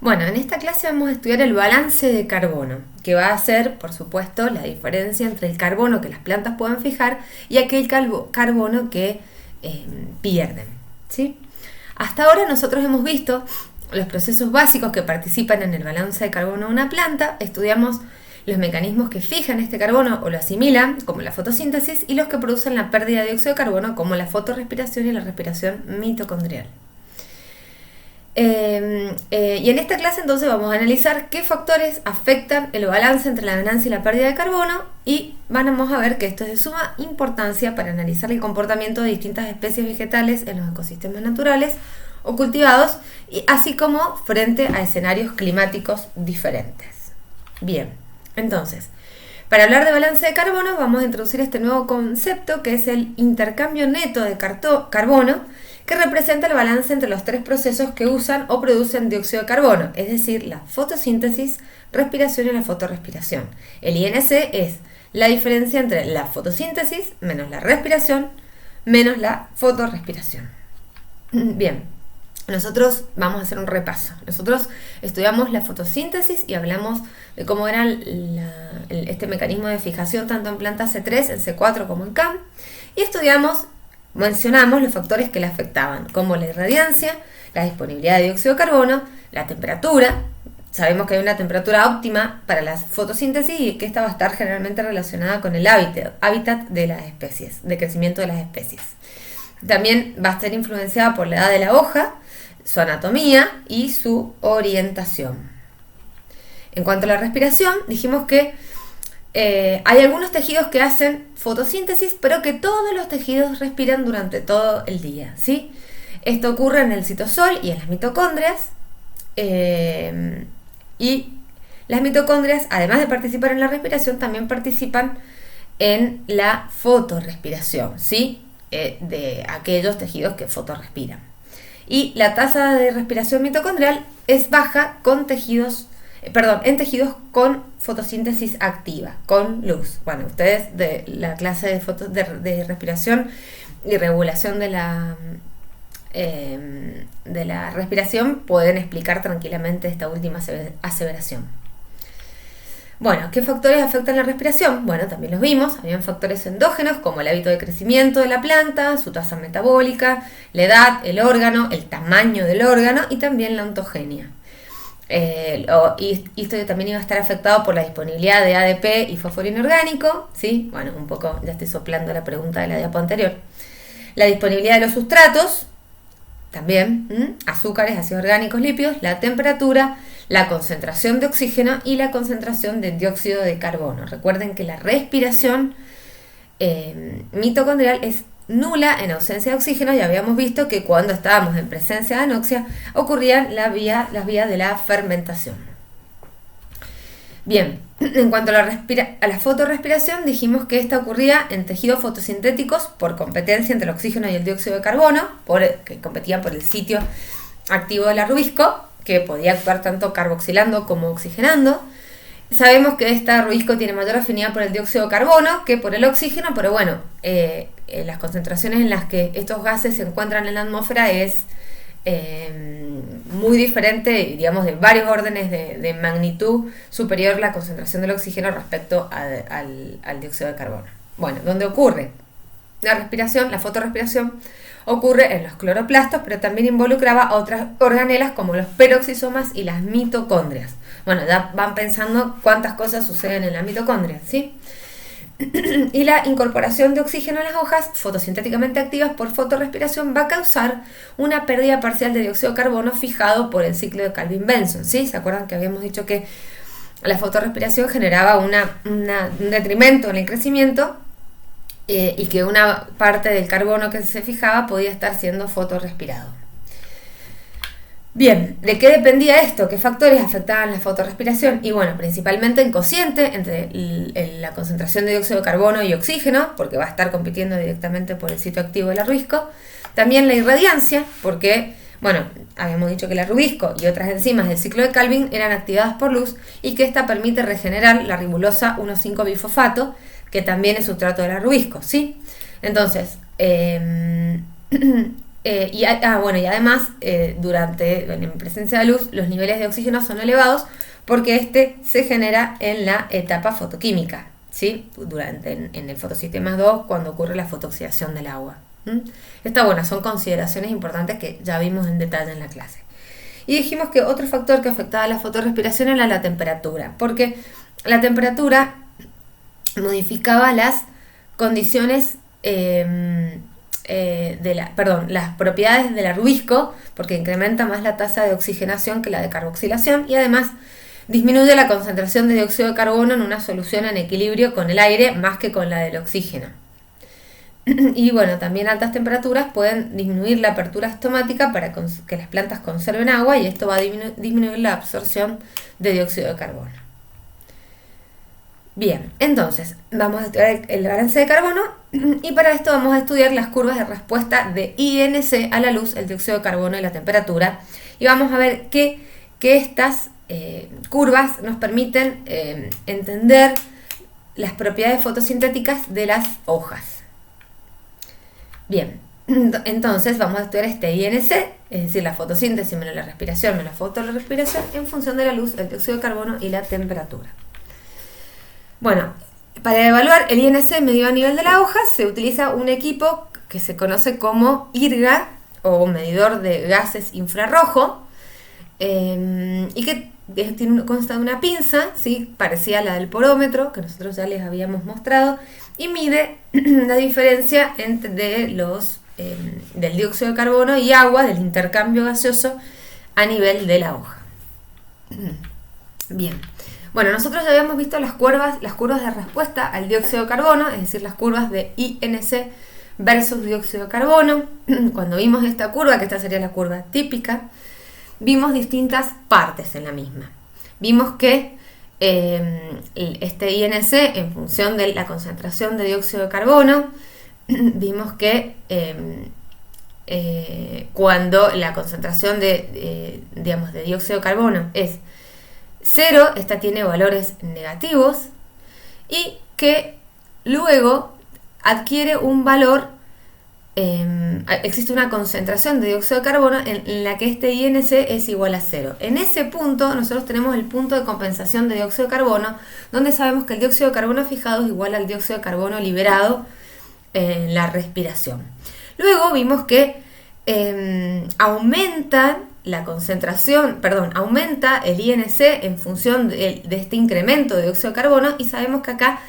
Bueno, en esta clase vamos a estudiar el balance de carbono, que va a ser, por supuesto, la diferencia entre el carbono que las plantas pueden fijar y aquel carbono que pierden, ¿sí? Hasta ahora nosotros hemos visto los procesos básicos que participan en el balance de carbono de una planta, estudiamos los mecanismos que fijan este carbono o lo asimilan, como la fotosíntesis, y los que producen la pérdida de dióxido de carbono, como la fotorrespiración y la respiración mitocondrial. Y en esta clase entonces vamos a analizar qué factores afectan el balance entre la ganancia y la pérdida de carbono, y vamos a ver que esto es de suma importancia para analizar el comportamiento de distintas especies vegetales en los ecosistemas naturales o cultivados, y así como frente a escenarios climáticos diferentes. Bien, entonces, para hablar de balance de carbono vamos a introducir este nuevo concepto que es el intercambio neto de carbono, que representa el balance entre los tres procesos que usan o producen dióxido de carbono, es decir, la fotosíntesis, respiración y la fotorrespiración. El INC es la diferencia entre la fotosíntesis menos la respiración menos la fotorrespiración. Bien, nosotros vamos a hacer un repaso. Nosotros estudiamos la fotosíntesis y hablamos de cómo era este mecanismo de fijación tanto en planta C3, en C4 como en CAM, y mencionamos los factores que la afectaban, como la irradiancia, la disponibilidad de dióxido de carbono, la temperatura. Sabemos que hay una temperatura óptima para la fotosíntesis y que esta va a estar generalmente relacionada con el hábitat de las especies, de crecimiento de las especies. También va a estar influenciada por la edad de la hoja, su anatomía y su orientación. En cuanto a la respiración, dijimos que hay algunos tejidos que hacen fotosíntesis, pero que todos los tejidos respiran durante todo el día, ¿sí? Esto ocurre en el citosol y en las mitocondrias. Y las mitocondrias, además de participar en la respiración, también participan en la fotorrespiración, ¿sí? De aquellos tejidos que fotorrespiran. Y la tasa de respiración mitocondrial es baja en tejidos con fotosíntesis activa, con luz. Bueno, ustedes de la clase de respiración y regulación de la respiración pueden explicar tranquilamente esta última aseveración. Bueno, ¿qué factores afectan la respiración? Bueno, también los vimos. Habían factores endógenos como el hábito de crecimiento de la planta, su tasa metabólica, la edad, el órgano, el tamaño del órgano y también la ontogenia. Y esto también iba a estar afectado por la disponibilidad de ADP y fósforo inorgánico, ¿sí? Bueno, un poco ya estoy soplando la pregunta de la diapo anterior. La disponibilidad de los sustratos, también, azúcares, ácidos orgánicos, lípidos, la temperatura, la concentración de oxígeno y la concentración de dióxido de carbono. Recuerden que la respiración mitocondrial es nula en ausencia de oxígeno, y habíamos visto que cuando estábamos en presencia de anoxia ocurrían las vías de la fermentación. Bien, en cuanto a la fotorrespiración, dijimos que esta ocurría en tejidos fotosintéticos por competencia entre el oxígeno y el dióxido de carbono, que competían por el sitio activo del rubisco, que podía actuar tanto carboxilando como oxigenando. Sabemos que esta rubisco tiene mayor afinidad por el dióxido de carbono que por el oxígeno, pero bueno, las concentraciones en las que estos gases se encuentran en la atmósfera es muy diferente, digamos, de varios órdenes de magnitud superior la concentración del oxígeno respecto al dióxido de carbono. Bueno, ¿dónde ocurre? La fotorrespiración ocurre en los cloroplastos, pero también involucraba otras organelas como los peroxisomas y las mitocondrias. Bueno, ya van pensando cuántas cosas suceden en la mitocondria, ¿sí? Y la incorporación de oxígeno en las hojas fotosintéticamente activas por fotorrespiración va a causar una pérdida parcial de dióxido de carbono fijado por el ciclo de Calvin-Benson, ¿sí? ¿Se acuerdan que habíamos dicho que la fotorrespiración generaba un detrimento en el crecimiento y que una parte del carbono que se fijaba podía estar siendo fotorrespirado? Bien, ¿de qué dependía esto? ¿Qué factores afectaban la fotorrespiración? Y bueno, principalmente el cociente entre la concentración de dióxido de carbono y oxígeno, porque va a estar compitiendo directamente por el sitio activo del rubisco. También la irradiancia, porque, bueno, habíamos dicho que la rubisco y otras enzimas del ciclo de Calvin eran activadas por luz y que esta permite regenerar la ribosa 1,5-bifosfato, que también es sustrato de la rubisco, ¿sí? Entonces, Bueno, y además, en presencia de luz, los niveles de oxígeno son elevados porque este se genera en la etapa fotoquímica, ¿sí? En el fotosistema 2, cuando ocurre la fotooxidación del agua. Son consideraciones importantes que ya vimos en detalle en la clase. Y dijimos que otro factor que afectaba a la fotorrespiración era la temperatura, porque la temperatura modificaba las condiciones las propiedades del arrubisco, porque incrementa más la tasa de oxigenación que la de carboxilación, y además disminuye la concentración de dióxido de carbono en una solución en equilibrio con el aire más que con la del oxígeno. Y bueno, también altas temperaturas pueden disminuir la apertura estomática para que las plantas conserven agua, y esto va a disminuir la absorción de dióxido de carbono. Bien, entonces vamos a estudiar el balance de carbono, y para esto vamos a estudiar las curvas de respuesta de INC a la luz, el dióxido de carbono y la temperatura, y vamos a ver que estas curvas nos permiten entender las propiedades fotosintéticas de las hojas. Bien, entonces vamos a estudiar este INC, es decir, la fotosíntesis menos la respiración menos la fotorrespiración en función de la luz, el dióxido de carbono y la temperatura. Bueno, para evaluar el INC medido a nivel de la hoja se utiliza un equipo que se conoce como IRGA, o medidor de gases infrarrojo, y que consta de una pinza, ¿sí? Parecida a la del porómetro, que nosotros ya les habíamos mostrado, y mide la diferencia del dióxido de carbono y agua, del intercambio gaseoso a nivel de la hoja. Bien, bueno, nosotros ya habíamos visto las curvas de respuesta al dióxido de carbono, es decir, las curvas de INC versus dióxido de carbono. Cuando vimos esta curva, que esta sería la curva típica, vimos distintas partes en la misma. Vimos que este INC, en función de la concentración de dióxido de carbono, vimos que cuando la concentración de dióxido de carbono es 0, esta tiene valores negativos, y que luego adquiere un valor, existe una concentración de dióxido de carbono en la que este INC es igual a 0. En ese punto nosotros tenemos el punto de compensación de dióxido de carbono, donde sabemos que el dióxido de carbono fijado es igual al dióxido de carbono liberado en la respiración. Luego vimos que aumenta el INC en función de este incremento de dióxido de carbono, y sabemos que acá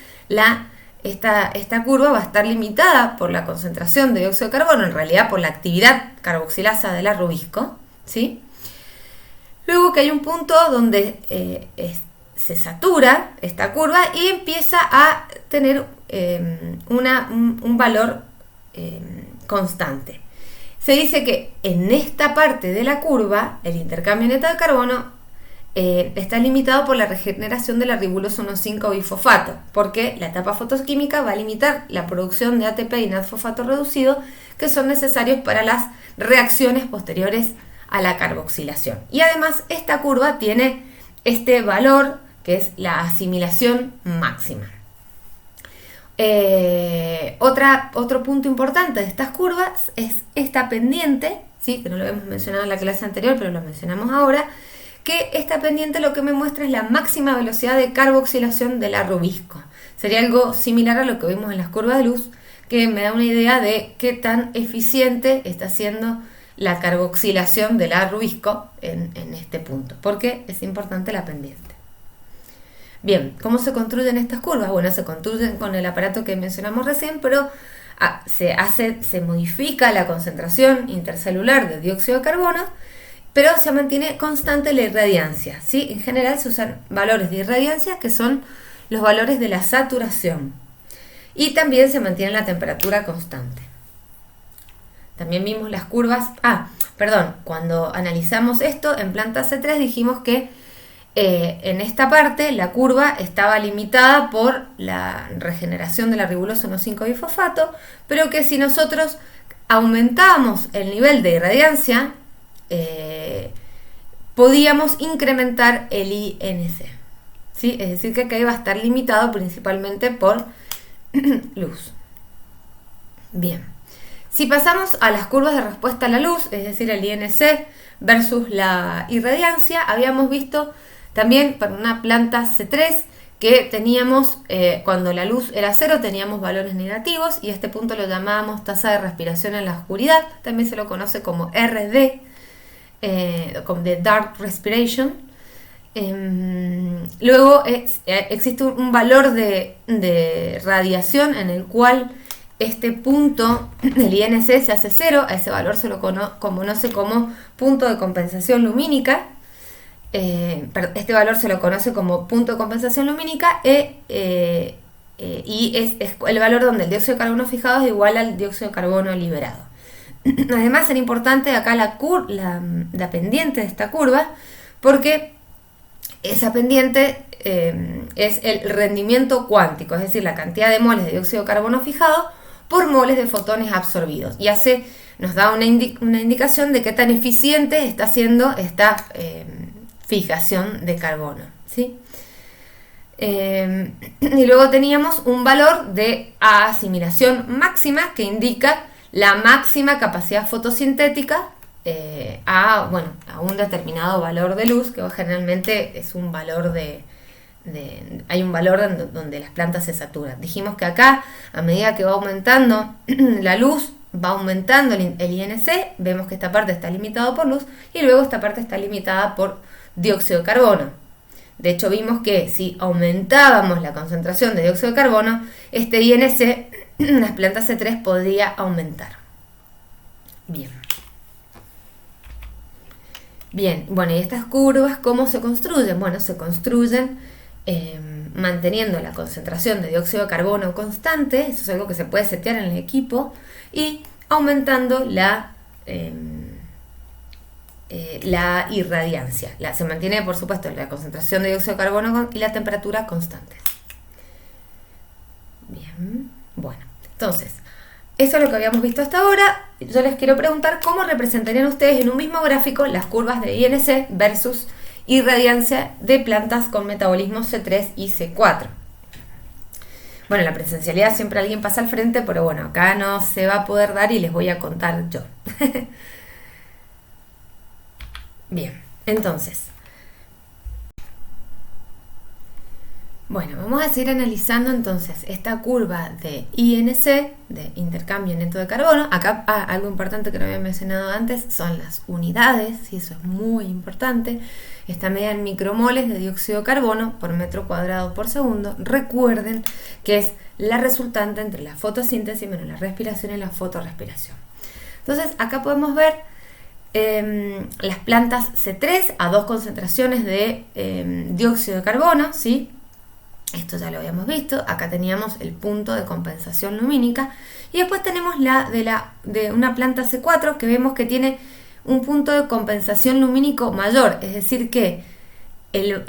esta curva va a estar limitada por la concentración de dióxido de carbono, en realidad por la actividad carboxilasa del arrubisco, ¿sí? Luego que hay un punto donde se satura esta curva y empieza a tener un valor constante. Se dice que en esta parte de la curva, el intercambio neto de carbono está limitado por la regeneración de la ribolosa 1,5-bifosfato, porque la etapa fotoquímica va a limitar la producción de ATP y NAD-fosfato reducido, que son necesarios para las reacciones posteriores a la carboxilación. Y además esta curva tiene este valor que es la asimilación máxima. Otro punto importante de estas curvas es esta pendiente, ¿sí? Que no lo hemos mencionado en la clase anterior, pero lo mencionamos ahora, que esta pendiente lo que me muestra es la máxima velocidad de carboxilación del arrubisco. Sería algo similar a lo que vimos en las curvas de luz, que me da una idea de qué tan eficiente está siendo la carboxilación del arrubisco en este punto, porque es importante la pendiente. Bien, ¿cómo se construyen estas curvas? Bueno, se construyen con el aparato que mencionamos recién, pero se modifica la concentración intercelular de dióxido de carbono, pero se mantiene constante la irradiancia, ¿sí? En general se usan valores de irradiancia que son los valores de la saturación, y también se mantiene la temperatura constante. También vimos las curvas, cuando analizamos esto en planta C3 dijimos que en esta parte la curva estaba limitada por la regeneración de la ribolosa 1,5-bifosfato, pero que si nosotros aumentábamos el nivel de irradiancia, podíamos incrementar el INC, ¿sí? Es decir, que acá iba a estar limitado principalmente por luz. Bien, Si pasamos a las curvas de respuesta a la luz, es decir, el INC versus la irradiancia, habíamos visto también para una planta C3 que teníamos, cuando la luz era cero, teníamos valores negativos y a este punto lo llamábamos tasa de respiración en la oscuridad, también se lo conoce como RD, como de Dark Respiration. Luego existe un valor de radiación en el cual este punto del INC se hace cero, a ese valor se lo conoce como punto de compensación lumínica. Este valor se lo conoce como punto de compensación lumínica y es el valor donde el dióxido de carbono fijado es igual al dióxido de carbono liberado. Además, era importante acá la pendiente de esta curva, porque esa pendiente es el rendimiento cuántico, es decir, la cantidad de moles de dióxido de carbono fijado por moles de fotones absorbidos, y nos da una indicación de qué tan eficiente está siendo esta fijación de carbono, ¿sí? Y luego teníamos un valor de asimilación máxima que indica la máxima capacidad fotosintética a un determinado valor de luz, que generalmente es un valor hay un valor donde las plantas se saturan. Dijimos que acá, a medida que va aumentando la luz, va aumentando el INC, vemos que esta parte está limitada por luz y luego esta parte está limitada por dióxido de carbono. De hecho, vimos que si aumentábamos la concentración de dióxido de carbono, este INC en las plantas C3 podría aumentar. Bien, bueno, y estas curvas, ¿cómo se construyen? Bueno, se construyen manteniendo la concentración de dióxido de carbono constante, eso es algo que se puede setear en el equipo, y aumentando la irradiancia. Se mantiene, por supuesto, la concentración de dióxido de carbono y la temperatura constantes. Bien, bueno, entonces, eso es lo que habíamos visto hasta ahora. Yo les quiero preguntar cómo representarían ustedes en un mismo gráfico las curvas de INC versus irradiancia de plantas con metabolismo C3 y C4. Bueno, la presencialidad siempre alguien pasa al frente, pero bueno, acá no se va a poder dar y les voy a contar yo. Bien, entonces, bueno, vamos a seguir analizando entonces esta curva de INC, de intercambio neto de carbono. Acá algo importante que no había mencionado antes son las unidades, y eso es muy importante. Está medida en micromoles de dióxido de carbono por metro cuadrado por segundo. Recuerden que es la resultante entre la fotosíntesis menos la respiración y la fotorrespiración. Entonces, acá podemos ver las plantas C3 a 2 concentraciones de dióxido de carbono, ¿sí? Esto ya lo habíamos visto. Acá teníamos el punto de compensación lumínica. Y después tenemos la de una planta C4 que vemos que tiene un punto de compensación lumínico mayor. Es decir que la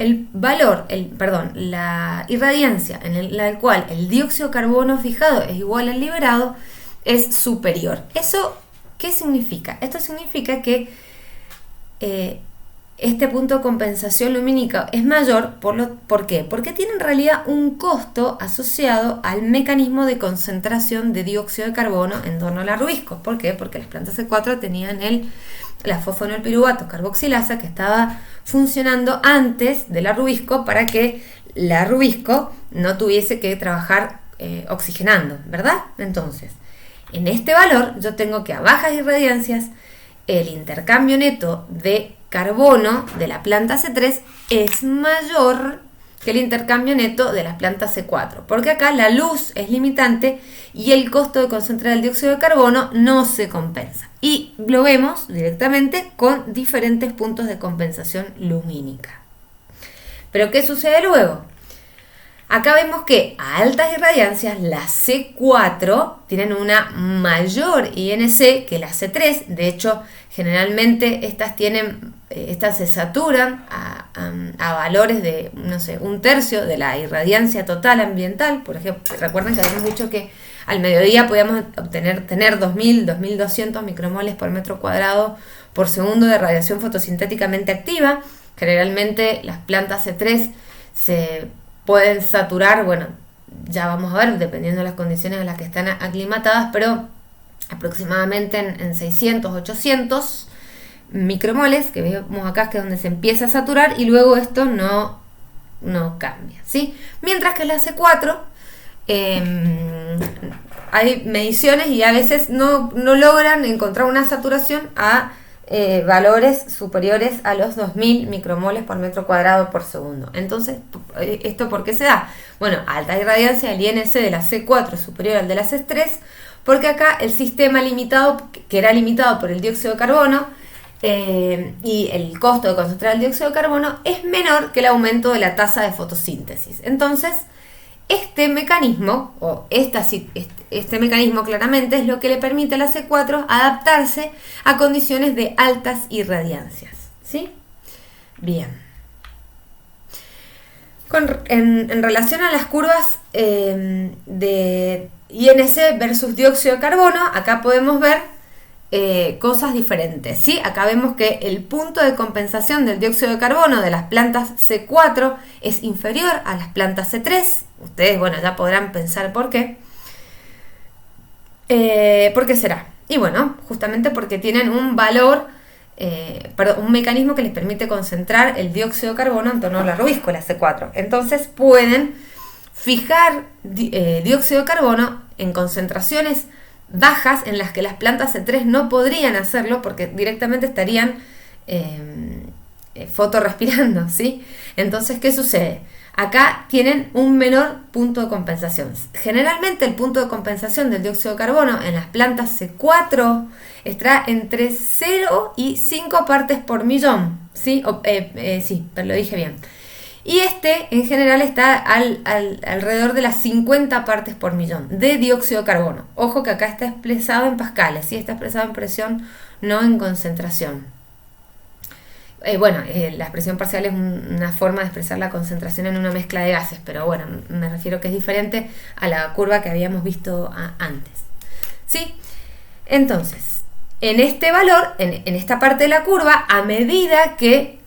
irradiancia en la cual el dióxido de carbono fijado es igual al liberado es superior. ¿Eso qué significa? Esto significa que este punto de compensación lumínica es mayor. ¿Por qué? Porque tiene en realidad un costo asociado al mecanismo de concentración de dióxido de carbono en torno al arrubisco. ¿Por qué? Porque las plantas C4 tenían la fosfonilpiruvato carboxilasa que estaba funcionando antes del arrubisco para que el arrubisco no tuviese que trabajar oxigenando, ¿verdad? Entonces, en este valor yo tengo que a bajas irradiancias el intercambio neto de carbono de la planta C3 es mayor que el intercambio neto de las plantas C4, porque acá la luz es limitante y el costo de concentrar el dióxido de carbono no se compensa. Y lo vemos directamente con diferentes puntos de compensación lumínica. ¿Pero qué sucede luego? Acá vemos que a altas irradiancias las C4 tienen una mayor INC que las C3. De hecho, generalmente estas se saturan a valores de, no sé, 1/3 de la irradiancia total ambiental. Por ejemplo, recuerden que habíamos dicho que al mediodía podíamos tener 2000, 2200 micromoles por metro cuadrado por segundo de radiación fotosintéticamente activa. Generalmente las plantas C3 se pueden saturar, bueno, ya vamos a ver, dependiendo de las condiciones en las que están aclimatadas, pero aproximadamente en 600, 800 micromoles, que vemos acá que es donde se empieza a saturar, y luego esto no cambia, ¿sí? Mientras que la C4 hay mediciones y a veces no logran encontrar una saturación a valores superiores a los 2000 micromoles por metro cuadrado por segundo. Entonces, ¿esto por qué se da? Bueno, alta irradiancia, el INC de la C4 es superior al de la C3, porque acá el sistema limitado, que era limitado por el dióxido de carbono, y el costo de concentrar el dióxido de carbono es menor que el aumento de la tasa de fotosíntesis. Entonces, este mecanismo, o este mecanismo claramente es lo que le permite a la C4 adaptarse a condiciones de altas irradiancias, ¿sí? Bien. En relación a las curvas de INC versus dióxido de carbono, acá podemos ver cosas diferentes, ¿sí? Acá vemos que el punto de compensación del dióxido de carbono de las plantas C4 es inferior a las plantas C3. Ustedes, bueno, ya podrán pensar por qué. ¿Por qué será? Y bueno, justamente porque tienen un valor, un mecanismo que les permite concentrar el dióxido de carbono en torno a la rubíscola C4. Entonces pueden fijar dióxido de carbono en concentraciones bajas en las que las plantas C3 no podrían hacerlo porque directamente estarían fotorrespirando, ¿sí? Entonces, ¿qué sucede? Acá tienen un menor punto de compensación. Generalmente el punto de compensación del dióxido de carbono en las plantas C4 está entre 0 y 5 partes por millón, ¿sí? Sí, pero lo dije bien. Y en general está alrededor de las 50 partes por millón de dióxido de carbono. Ojo que acá está expresado en pascales, ¿sí? Está expresado en presión, no en concentración. La expresión parcial es una forma de expresar la concentración en una mezcla de gases, pero bueno, me refiero que es diferente a la curva que habíamos visto antes, ¿sí? Entonces, en este valor, en esta parte de la curva, a medida que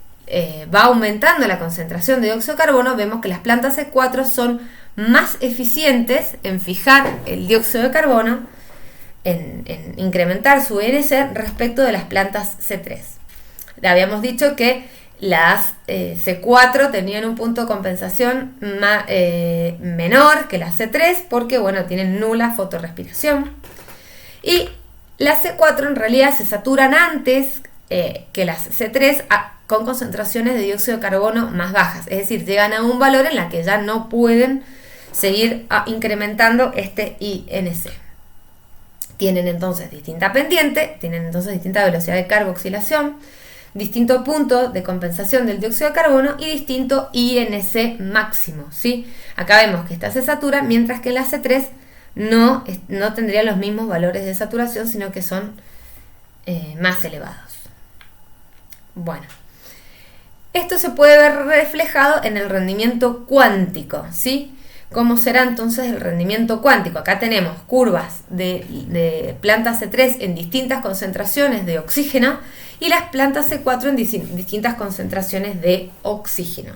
va aumentando la concentración de dióxido de carbono, vemos que las plantas C4 son más eficientes en fijar el dióxido de carbono, en incrementar su INC respecto de las plantas C3. Habíamos dicho que las C4 tenían un punto de compensación menor que las C3 porque, bueno, tienen nula fotorrespiración. Y las C4 en realidad se saturan antes que las C3 con concentraciones de dióxido de carbono más bajas. Es decir, llegan a un valor en la que ya no pueden seguir incrementando este INC. Tienen entonces distinta pendiente, tienen entonces distinta velocidad de carboxilación, distinto punto de compensación del dióxido de carbono y distinto INC máximo, ¿sí? Acá vemos que esta se satura, mientras que la C3 no tendría los mismos valores de saturación, sino que son más elevados. Bueno, esto se puede ver reflejado en el rendimiento cuántico, ¿sí? ¿Cómo será entonces el rendimiento cuántico? Acá tenemos curvas de plantas C3 en distintas concentraciones de oxígeno y las plantas C4 en distintas concentraciones de oxígeno.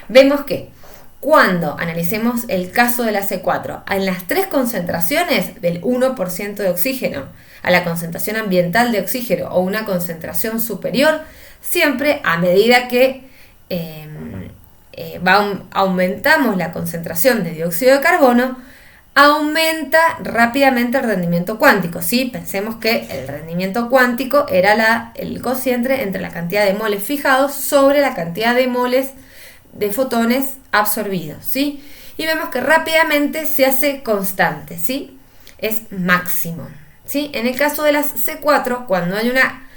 Vemos que cuando analicemos el caso de la C4, en las tres concentraciones del 1% de oxígeno a la concentración ambiental de oxígeno o una concentración superior, siempre a medida que aumentamos la concentración de dióxido de carbono, aumenta rápidamente el rendimiento cuántico, ¿sí? Pensemos que el rendimiento cuántico era el cociente entre la cantidad de moles fijados sobre la cantidad de moles de fotones absorbidos, ¿sí? Y vemos que rápidamente se hace constante, ¿sí? Es máximo, ¿sí? En el caso de las C4, cuando hay una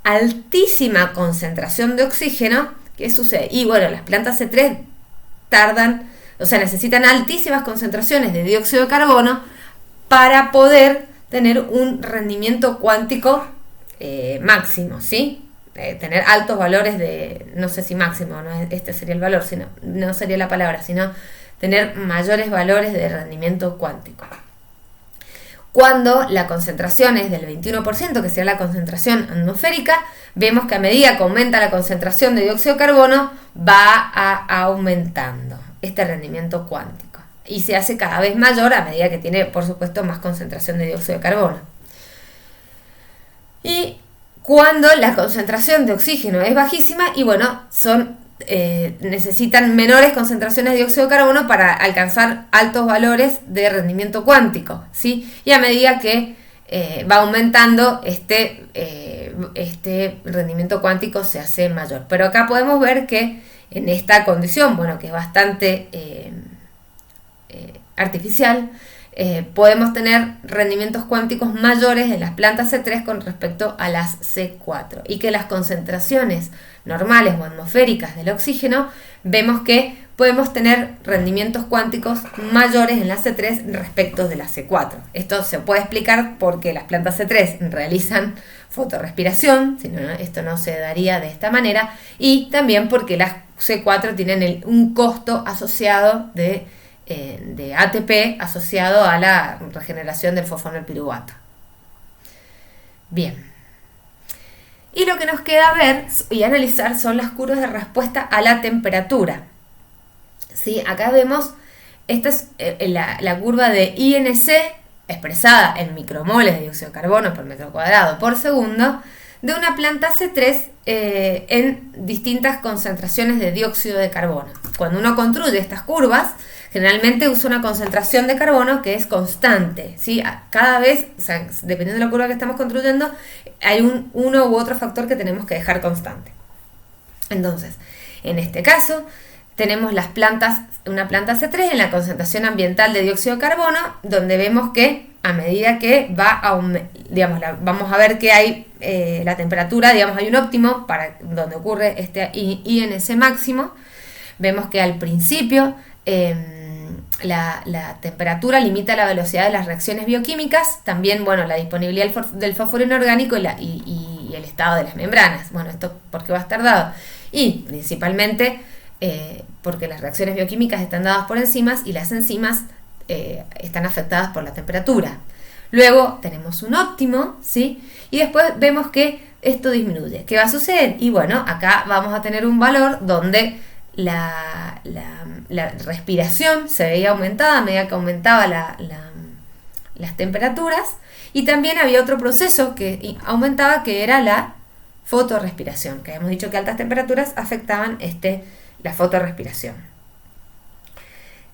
altísima concentración de oxígeno, ¿qué sucede? Y bueno, las plantas C3 necesitan altísimas concentraciones de dióxido de carbono para poder tener un rendimiento cuántico máximo, ¿sí? Tener altos valores no sé si máximo, no este sería el valor, no sería la palabra, sino tener mayores valores de rendimiento cuántico. Cuando la concentración es del 21%, que sería la concentración atmosférica, vemos que a medida que aumenta la concentración de dióxido de carbono, va aumentando este rendimiento cuántico. Y se hace cada vez mayor a medida que tiene, por supuesto, más concentración de dióxido de carbono. Y cuando la concentración de oxígeno es bajísima, y bueno, necesitan menores concentraciones de dióxido de carbono para alcanzar altos valores de rendimiento cuántico, ¿sí? Y a medida que va aumentando, este rendimiento cuántico se hace mayor. Pero acá podemos ver que en esta condición, bueno, que es bastante artificial, podemos tener rendimientos cuánticos mayores en las plantas C3 con respecto a las C4, y que las concentraciones normales o atmosféricas del oxígeno, vemos que podemos tener rendimientos cuánticos mayores en la C3 respecto de la C4. Esto se puede explicar porque las plantas C3 realizan fotorrespiración, si no, esto no se daría de esta manera, y también porque las C4 tienen un costo asociado de ATP asociado a la regeneración del fosfonil piruvato. Bien. Y lo que nos queda ver y analizar son las curvas de respuesta a la temperatura. ¿Sí? Acá vemos, esta es la curva de INC expresada en micromoles de dióxido de carbono por metro cuadrado por segundo de una planta C3 en distintas concentraciones de dióxido de carbono. Cuando uno construye estas curvas, generalmente usa una concentración de carbono que es constante, ¿sí? Cada vez, o sea, dependiendo de la curva que estamos construyendo, hay uno u otro factor que tenemos que dejar constante. Entonces, en este caso, tenemos una planta C3 en la concentración ambiental de dióxido de carbono, donde vemos que a medida que vamos a ver que hay la temperatura, digamos, hay un óptimo para donde ocurre este INC máximo. Vemos que al principio la temperatura limita la velocidad de las reacciones bioquímicas, también, bueno, la disponibilidad del fósforo inorgánico y el estado de las membranas. Bueno, esto porque va a estar dado. Y principalmente porque las reacciones bioquímicas están dadas por enzimas y las enzimas están afectadas por la temperatura. Luego tenemos un óptimo, ¿sí? Y después vemos que esto disminuye. ¿Qué va a suceder? Y bueno, acá vamos a tener un valor donde la respiración se veía aumentada a medida que aumentaba las temperaturas, y también había otro proceso que aumentaba, que era la fotorrespiración, que habíamos dicho que altas temperaturas afectaban la fotorrespiración.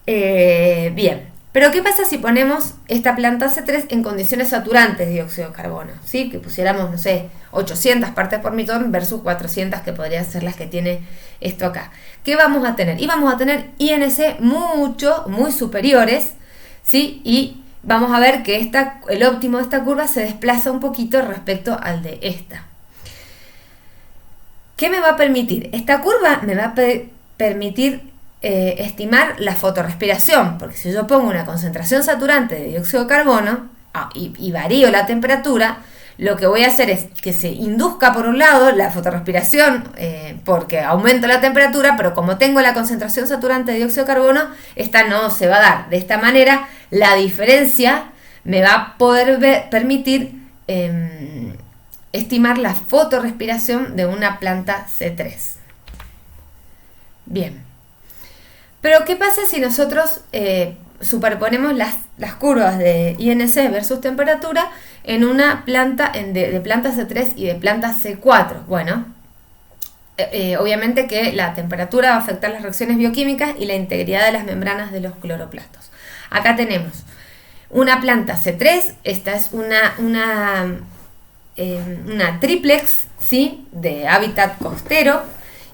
Bien, pero ¿qué pasa si ponemos esta planta C3 en condiciones saturantes de dióxido de carbono? ¿Sí? Que pusiéramos, no sé, 800 partes por millón versus 400, que podrían ser las que tiene esto acá. ¿Qué vamos a tener? Y vamos a tener INC muy superiores, ¿sí? Y vamos a ver que el óptimo de esta curva se desplaza un poquito respecto al de esta. ¿Qué me va a permitir? Esta curva me va a permitir estimar la fotorrespiración, porque si yo pongo una concentración saturante de dióxido de carbono y varío la temperatura, lo que voy a hacer es que se induzca por un lado la fotorrespiración porque aumento la temperatura, pero como tengo la concentración saturante de dióxido de carbono, esta no se va a dar. De esta manera, la diferencia me va a poder permitir estimar la fotorrespiración de una planta C3. Bien. Pero ¿qué pasa si nosotros superponemos las curvas de INC versus temperatura en una planta de planta C3 y de planta C4? Bueno, obviamente que la temperatura va a afectar las reacciones bioquímicas y la integridad de las membranas de los cloroplastos. Acá tenemos una planta C3, esta es una triplex, ¿sí? De hábitat costero,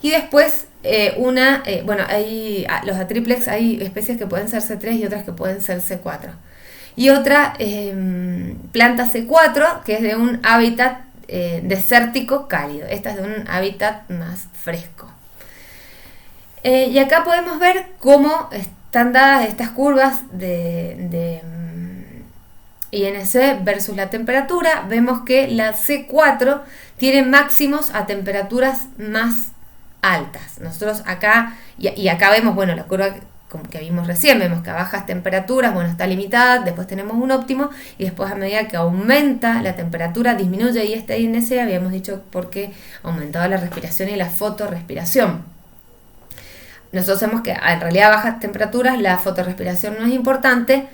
y después los triplex hay especies que pueden ser C3 y otras que pueden ser C4. Y otra planta C4 que es de un hábitat desértico cálido. Esta es de un hábitat más fresco. Y acá podemos ver cómo están dadas estas curvas de INC versus la temperatura. Vemos que la C4 tiene máximos a temperaturas más altas. Nosotros acá, y acá vemos, bueno, la curva que vimos recién, vemos que a bajas temperaturas, bueno, está limitada, después tenemos un óptimo, y después a medida que aumenta la temperatura, disminuye, y este INC habíamos dicho porque aumentaba la respiración y la fotorrespiración. Nosotros sabemos que en realidad a bajas temperaturas la fotorrespiración no es importante,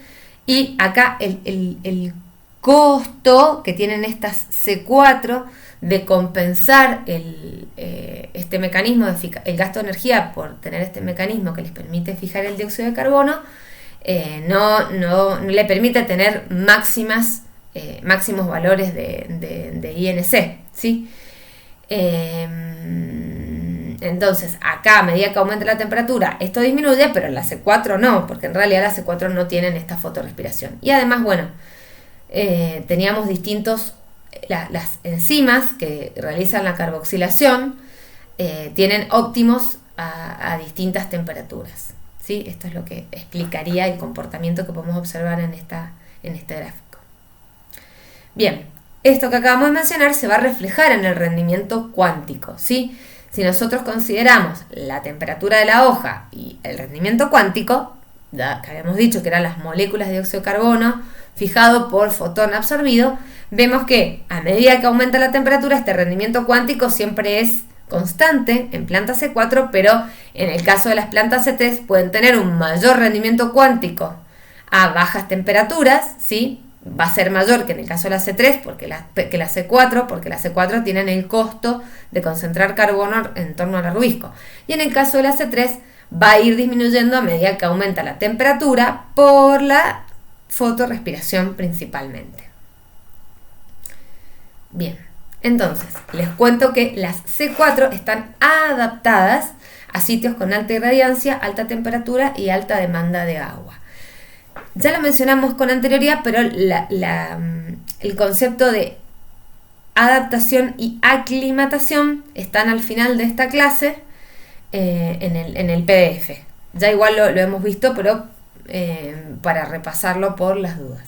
y acá el costo que tienen estas C4 de compensar este mecanismo, el gasto de energía por tener este mecanismo que les permite fijar el dióxido de carbono, no le permite tener máximos valores de INC, ¿sí? Entonces, acá a medida que aumenta la temperatura, esto disminuye, pero en la C4 no, porque en realidad las C4 no tienen esta fotorrespiración. Y además, bueno, teníamos las enzimas que realizan la carboxilación, tienen óptimos a distintas temperaturas, ¿sí? Esto es lo que explicaría el comportamiento que podemos observar en este gráfico. Bien, esto que acabamos de mencionar se va a reflejar en el rendimiento cuántico, ¿sí? Si nosotros consideramos la temperatura de la hoja y el rendimiento cuántico, ya que habíamos dicho que eran las moléculas de dióxido de carbono fijado por fotón absorbido, vemos que a medida que aumenta la temperatura, este rendimiento cuántico siempre es constante en plantas C4, pero en el caso de las plantas C3 pueden tener un mayor rendimiento cuántico a bajas temperaturas, ¿sí? Va a ser mayor que en el caso de la C3 que la C4, porque las C4 tienen el costo de concentrar carbono en torno al arrubisco. Y en el caso de la C3 va a ir disminuyendo a medida que aumenta la temperatura por la fotorrespiración principalmente. Bien, entonces les cuento que las C4 están adaptadas a sitios con alta irradiancia, alta temperatura y alta demanda de agua. Ya lo mencionamos con anterioridad, pero el concepto de adaptación y aclimatación están al final de esta clase en el PDF. Ya igual lo hemos visto, pero para repasarlo por las dudas.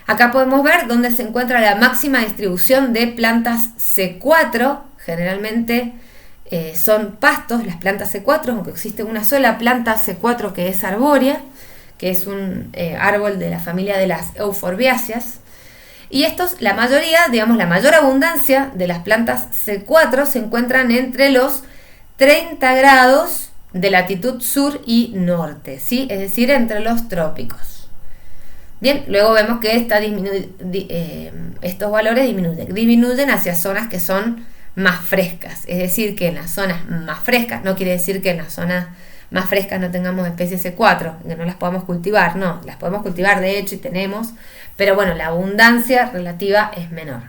Acá podemos ver dónde se encuentra la máxima distribución de plantas C4. Generalmente son pastos las plantas C4, aunque existe una sola planta C4 que es arbórea, que es un árbol de la familia de las euforbiáceas. Y la mayor abundancia de las plantas C4 se encuentran entre los 30 grados de latitud sur y norte, ¿sí? Es decir, entre los trópicos. Bien, luego vemos que estos valores disminuyen hacia zonas que son más frescas, es decir, que en las zonas más frescas, no quiere decir que en las zonas más frescas no tengamos especies C4, que no las podamos cultivar, no, las podemos cultivar de hecho y tenemos, pero bueno, la abundancia relativa es menor.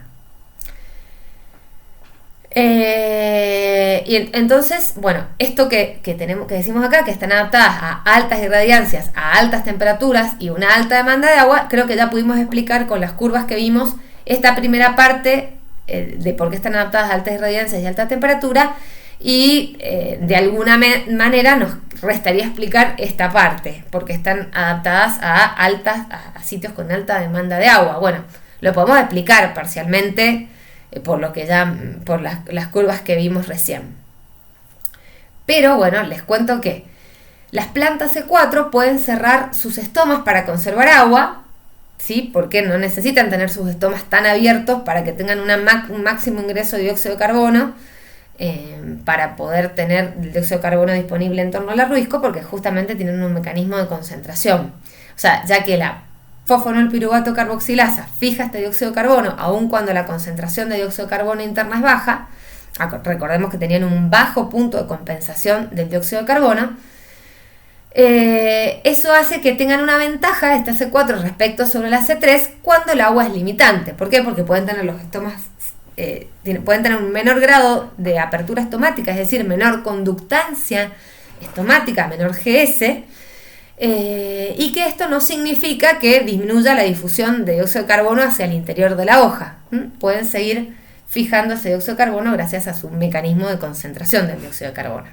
Y entonces, bueno, esto que decimos acá, que están adaptadas a altas irradiancias, a altas temperaturas y una alta demanda de agua, creo que ya pudimos explicar con las curvas que vimos esta primera parte de por qué están adaptadas a altas irradiancias y alta temperatura, y de alguna manera nos restaría explicar esta parte, porque están adaptadas a sitios con alta demanda de agua. Bueno, lo podemos explicar parcialmente por las curvas que vimos recién. Pero bueno, les cuento que las plantas C4 pueden cerrar sus estomas para conservar agua, ¿sí? Porque no necesitan tener sus estomas tan abiertos para que tengan un máximo ingreso de dióxido de carbono, para poder tener el dióxido de carbono disponible en torno al arrubisco, porque justamente tienen un mecanismo de concentración. O sea, ya que la fosfonolpiruvato carboxilasa fija este dióxido de carbono, aun cuando la concentración de dióxido de carbono interna es baja, recordemos que tenían un bajo punto de compensación del dióxido de carbono, eso hace que tengan una ventaja esta C4 respecto sobre la C3 cuando el agua es limitante. ¿Por qué? Porque pueden tener los estomas pueden tener un menor grado de apertura estomática, es decir, menor conductancia estomática, menor GS, y que esto no significa que disminuya la difusión de dióxido de carbono hacia el interior de la hoja. Pueden seguir fijando ese dióxido de carbono gracias a su mecanismo de concentración del dióxido de carbono.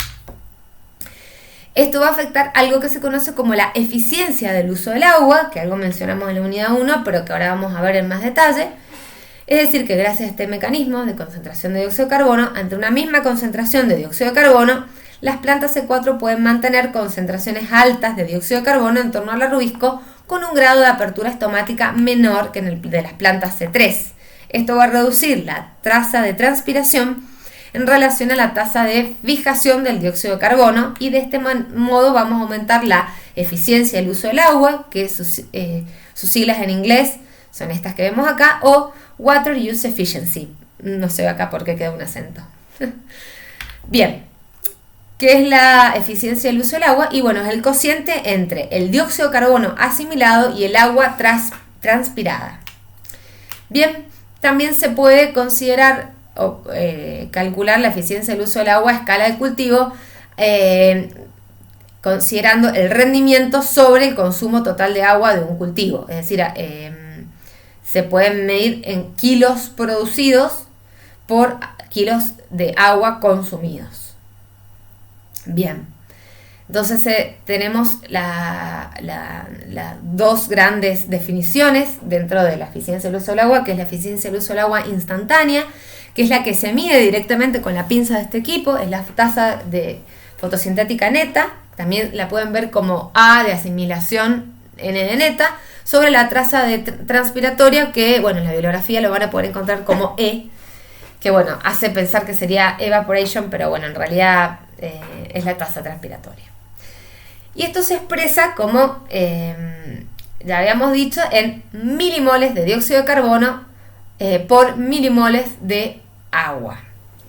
Esto va a afectar algo que se conoce como la eficiencia del uso del agua, que algo mencionamos en la unidad 1, pero que ahora vamos a ver en más detalle. Es decir, que gracias a este mecanismo de concentración de dióxido de carbono, ante una misma concentración de dióxido de carbono, las plantas C4 pueden mantener concentraciones altas de dióxido de carbono en torno al arrubisco con un grado de apertura estomática menor que en el de las plantas C3. Esto va a reducir la tasa de transpiración en relación a la tasa de fijación del dióxido de carbono, y de este modo vamos a aumentar la eficiencia del uso del agua, que sus siglas en inglés son estas que vemos acá, o Water Use Efficiency. No sé acá por qué queda un acento. Bien, ¿qué es la eficiencia del uso del agua? Y bueno, es el cociente entre el dióxido de carbono asimilado y el agua transpirada. Bien, también se puede considerar o calcular la eficiencia del uso del agua a escala de cultivo, considerando el rendimiento sobre el consumo total de agua de un cultivo. Es decir, se pueden medir en kilos producidos por kilos de agua consumidos. Bien, entonces tenemos las dos grandes definiciones dentro de la eficiencia del uso del agua, que es la eficiencia del uso del agua instantánea, que es la que se mide directamente con la pinza de este equipo, es la tasa de fotosintética neta, también la pueden ver como A de asimilación, N de neta, sobre la tasa de transpiratoria, que bueno, en la bibliografía lo van a poder encontrar como E, que bueno, hace pensar que sería evaporation, pero bueno, en realidad es la tasa transpiratoria. Y esto se expresa como, ya habíamos dicho, en milimoles de dióxido de carbono por milimoles de agua.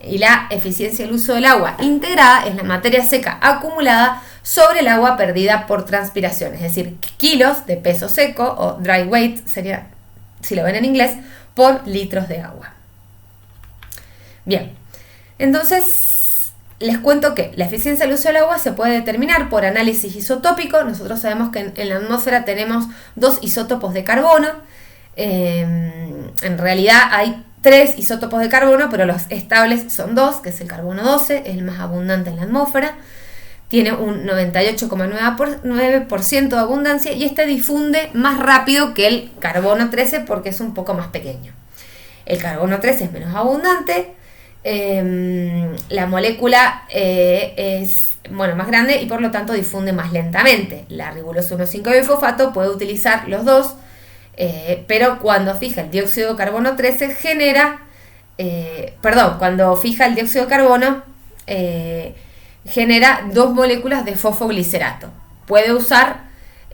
Y la eficiencia del uso del agua integrada es la materia seca acumulada sobre el agua perdida por transpiración, es decir, kilos de peso seco, o dry weight sería, si lo ven en inglés, por litros de agua. Bien, entonces les cuento que la eficiencia del uso del agua se puede determinar por análisis isotópico. Nosotros sabemos que en la atmósfera tenemos 2 isótopos de carbono. En realidad hay 3 isótopos de carbono, pero los estables son 2, que es el carbono 12, es el más abundante en la atmósfera. Tiene un 98,9% de abundancia y este difunde más rápido que el carbono 13 porque es un poco más pequeño. El carbono 13 es menos abundante. La molécula es más grande y por lo tanto difunde más lentamente. La ribulosa 1,5-bifosfato puede utilizar los dos, pero cuando fija el dióxido de carbono 13 cuando fija el dióxido de carbono genera 2 moléculas de fosfoglicerato. Puede usar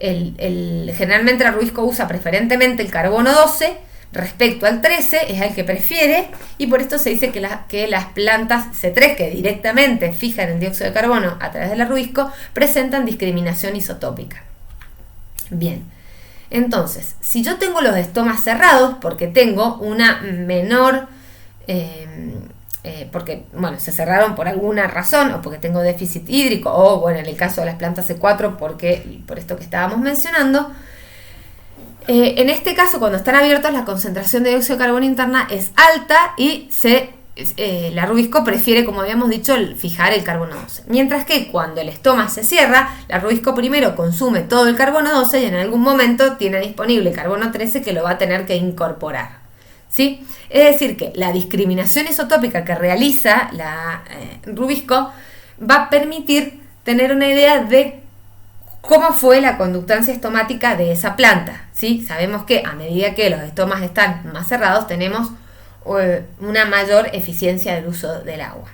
generalmente el Ruisco usa preferentemente el carbono 12 respecto al 13, es el que prefiere, y por esto se dice que las plantas C3 que directamente fijan el dióxido de carbono a través del Ruisco presentan discriminación isotópica. Bien, entonces, si yo tengo los estomas cerrados porque tengo una menor, porque se cerraron por alguna razón, o porque tengo déficit hídrico, o en el caso de las plantas C4 por esto que estábamos mencionando, en este caso, cuando están abiertos, la concentración de dióxido de carbono interna es alta y la Ruisco prefiere, como habíamos dicho, fijar el carbono 12. Mientras que cuando el estoma se cierra, la Ruisco primero consume todo el carbono 12 y en algún momento tiene disponible el carbono 13 que lo va a tener que incorporar. ¿Sí? Es decir, que la discriminación isotópica que realiza la Ruisco va a permitir tener una idea de cómo fue la conductancia estomática de esa planta, ¿sí? Sabemos que a medida que los estomas están más cerrados tenemos una mayor eficiencia del uso del agua.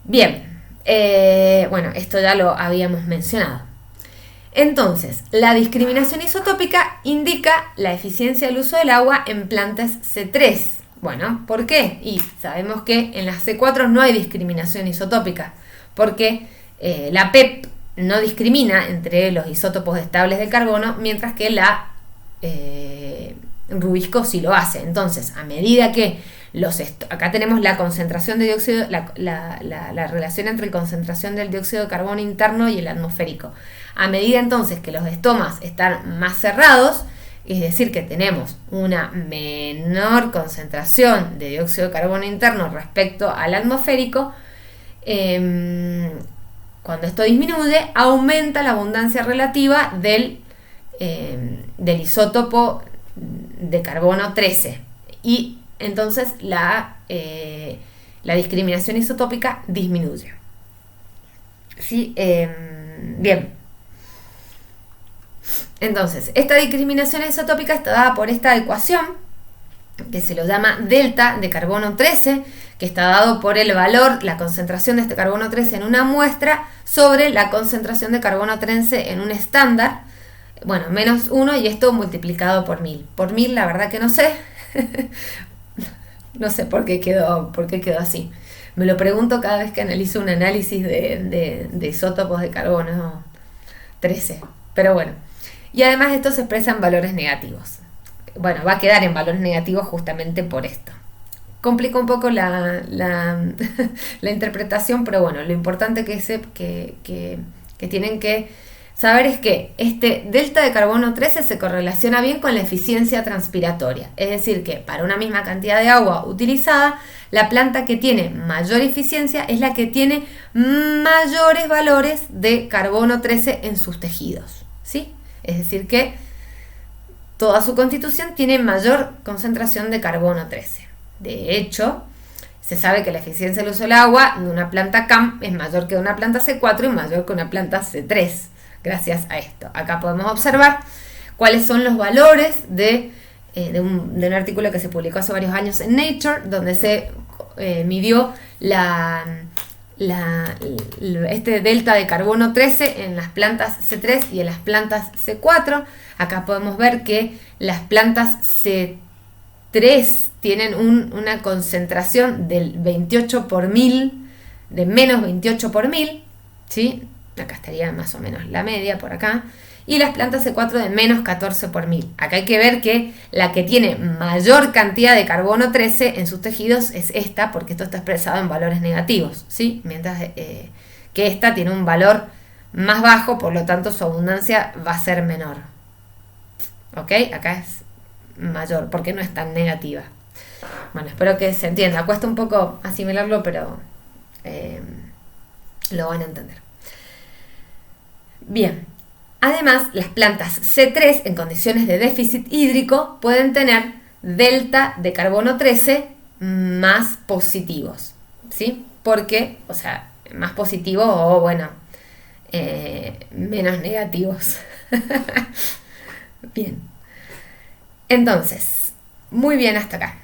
Bien, esto ya lo habíamos mencionado. Entonces, la discriminación isotópica indica la eficiencia del uso del agua en plantas C3. Bueno, ¿por qué? Y sabemos que en las C4 no hay discriminación isotópica, porque la PEP no discrimina entre los isótopos estables de carbono, mientras que la Ruisco sí lo hace. Entonces, a medida que acá tenemos la concentración de dióxido, la relación entre la concentración del dióxido de carbono interno y el atmosférico. A medida entonces que los estomas están más cerrados, es decir, que tenemos una menor concentración de dióxido de carbono interno respecto al atmosférico, cuando esto disminuye, aumenta la abundancia relativa del isótopo de carbono 13 y entonces la discriminación isotópica disminuye. ¿Sí? Bien. Entonces, esta discriminación isotópica está dada por esta ecuación que se lo llama delta de carbono 13, que está dado por el valor, la concentración de este carbono 13 en una muestra sobre la concentración de carbono 13 en un estándar, bueno, menos 1 y esto multiplicado por 1000. Por 1000 la verdad que no sé. No sé por qué quedó así. Me lo pregunto cada vez que analizo un análisis de isótopos de carbono 13. Pero bueno. Y además esto se expresa en valores negativos. Bueno, va a quedar en valores negativos justamente por esto. Complica un poco la interpretación, pero bueno, lo importante que tienen que saber es que este delta de carbono 13 se correlaciona bien con la eficiencia transpiratoria. Es decir, que para una misma cantidad de agua utilizada, la planta que tiene mayor eficiencia es la que tiene mayores valores de carbono 13 en sus tejidos, ¿sí? Es decir, que toda su constitución tiene mayor concentración de carbono 13. De hecho, se sabe que la eficiencia del uso del agua de una planta CAM es mayor que de una planta C4 y mayor que una planta C3. Gracias a esto. Acá podemos observar cuáles son los valores de un artículo que se publicó hace varios años en Nature, donde se midió este delta de carbono 13 en las plantas C3 y en las plantas C4. Acá podemos ver que las plantas C3 tienen una concentración del 28 por 1000, de menos 28 por 1000, ¿sí? Acá estaría más o menos la media por acá. Y las plantas C4 de menos 14 por 1000. Acá hay que ver que la que tiene mayor cantidad de carbono 13 en sus tejidos es esta, porque esto está expresado en valores negativos, ¿sí? Mientras que esta tiene un valor más bajo, por lo tanto su abundancia va a ser menor. ¿Ok? Acá es mayor, porque no es tan negativa. Bueno, espero que se entienda. Cuesta un poco asimilarlo, pero lo van a entender. Bien, además las plantas C3 en condiciones de déficit hídrico pueden tener delta de carbono 13 más positivos, ¿sí? Porque, o sea, más positivos o, bueno, menos negativos. Bien, entonces, muy bien hasta acá.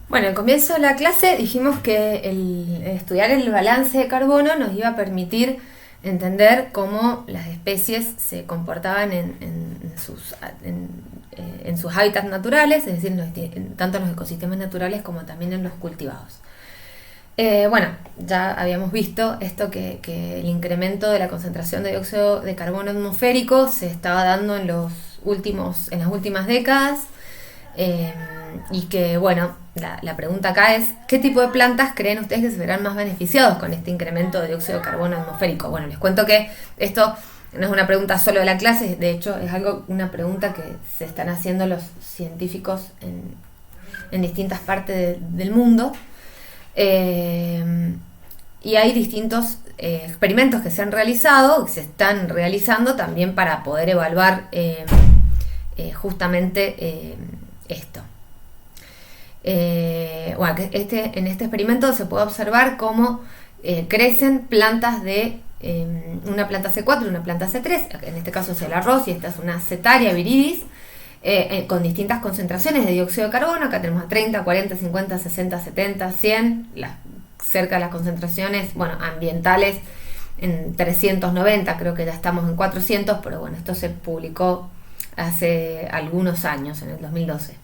Bueno, al comienzo de la clase dijimos que el estudiar el balance de carbono nos iba a permitir entender cómo las especies se comportaban en sus hábitats naturales, es decir, tanto en los ecosistemas naturales como también en los cultivados. Bueno, ya habíamos visto esto que el incremento de la concentración de dióxido de carbono atmosférico se estaba dando en las últimas décadas, y que, bueno, la pregunta acá es: ¿qué tipo de plantas creen ustedes que se verán más beneficiados con este incremento de dióxido de carbono atmosférico? Bueno, les cuento que esto no es una pregunta solo de la clase, de hecho es una pregunta que se están haciendo los científicos en distintas partes del mundo, y hay distintos experimentos que se han realizado, que se están realizando también para poder evaluar justamente esto. Bueno, en este experimento se puede observar cómo crecen plantas de una planta C4 y una planta C3, en este caso es el arroz y esta es una Setaria viridis, con distintas concentraciones de dióxido de carbono. Acá tenemos a 30, 40, 50, 60, 70, 100, cerca de las concentraciones, bueno, ambientales en 390, creo que ya estamos en 400, pero bueno, esto se publicó hace algunos años, en el 2012.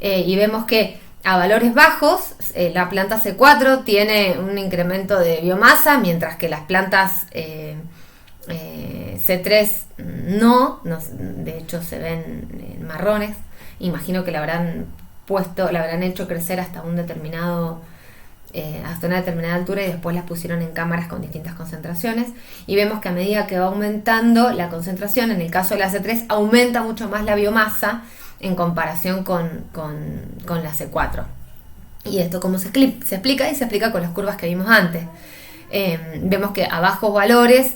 Y vemos que a valores bajos la planta C4 tiene un incremento de biomasa, mientras que las plantas C3 no, de hecho se ven marrones. Imagino que la habrán hecho crecer hasta una determinada altura y después las pusieron en cámaras con distintas concentraciones, y vemos que a medida que va aumentando la concentración, en el caso de la C3 aumenta mucho más la biomasa en comparación con la C4. Y esto cómo se explica, y se explica con las curvas que vimos antes. Vemos que a bajos valores